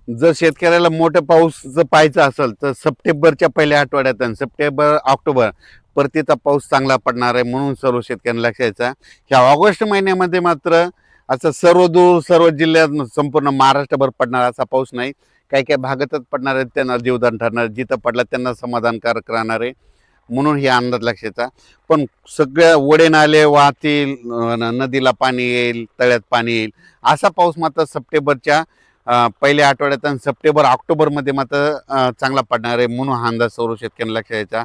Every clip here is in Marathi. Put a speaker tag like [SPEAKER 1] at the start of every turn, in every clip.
[SPEAKER 1] जर शेतकऱ्याला मोठा पाऊस जर पाहायचा असेल तर सप्टेंबरच्या पहिल्या आठवड्यात आणि सप्टेंबर ऑक्टोबर परतीचा पाऊस चांगला पडणार आहे, म्हणून सर्व शेतकऱ्यांना लक्ष द्यायचा. ह्या ऑगस्ट महिन्यामध्ये मात्र असं सर्व दूर सर्व जिल्ह्यात संपूर्ण महाराष्ट्रभर पडणार असा पाऊस नाही. काही काही भागातच पडणार आहे, त्यांना जीवदान ठरणार, जिथं पडला त्यांना समाधानकारक राहणार आहे, म्हणून हे अंदाज लक्षाचा. पण सगळ्या ओढे नाले वाहतील, नदीला पाणी येईल, तळ्यात पाणी येईल असा पाऊस मात्र सप्टेंबरच्या पहिल्या आठवड्यात आणि सप्टेंबर ऑक्टोबरमध्ये मात्र चांगला पडणार आहे, म्हणून हा अंदाज सर्व शेतकऱ्यांना लक्षात द्यायचा.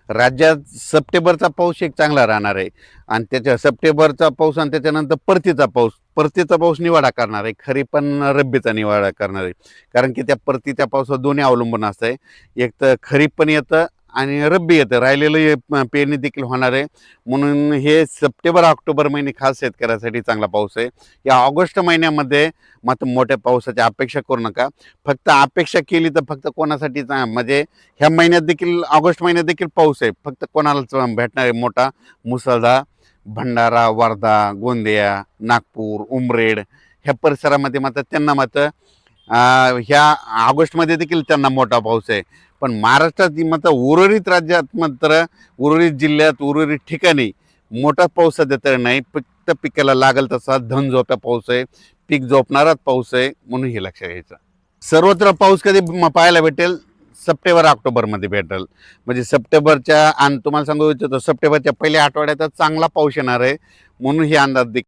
[SPEAKER 1] राज्यात सप्टेंबरचा पाऊस एक चांगला राहणार आहे आणि त्याच्या सप्टेंबरचा पाऊस आणि त्याच्यानंतर परतीचा पाऊस निवाडा करणार आहे, खरीप पण रब्बीचा निवाडा करणार आहे. कारण की त्या परतीच्या पावसावर दोन्ही अवलंबून असतं आहे. एक तर खरीप पण येतं आणि रब्बी येतं, राहिलेलं पेरणी देखील होणार आहे. म्हणून हे सप्टेंबर ऑक्टोबर महिने खास शेतकऱ्यासाठी चांगला पाऊस आहे. या ऑगस्ट महिन्यामध्ये मात्र मोठ्या पावसाची अपेक्षा करू नका. फक्त अपेक्षा केली तर फक्त कोणासाठी म्हणजे ह्या महिन्यात देखील ऑगस्ट महिन्यात देखील पाऊस आहे, फक्त कोणाला भेटणार आहे मोठा मुसळधार भंडारा, वर्धा, गोंदिया, नागपूर, उमरेड ह्या परिसरामध्ये मात्र त्यांना मात्र ह्या ऑगस्टमध्ये देखील त्यांना मोठा पाऊस आहे. पण महाराष्ट्रात मात्र उर्वरित राज्यात मात्र उर्वरित जिल्ह्यात उर्वरित ठिकाणी मोठा पाऊस सध्या तर नाही, फक्त पिकाला लागल तसा धन झोप्या पाऊस आहे, पीक झोपणाराच पाऊस आहे, म्हणून हे लक्षात घ्यायचं. सर्वत्र पाऊस कधी पाहायला भेटेल? सप्टेंबर ऑक्टोबरमध्ये भेटेल. म्हणजे सप्टेंबरच्या आणि तुम्हाला सांगू इच्छितो सप्टेंबरच्या पहिल्या आठवड्यात चांगला पाऊस येणार आहे, म्हणून हे अंदाज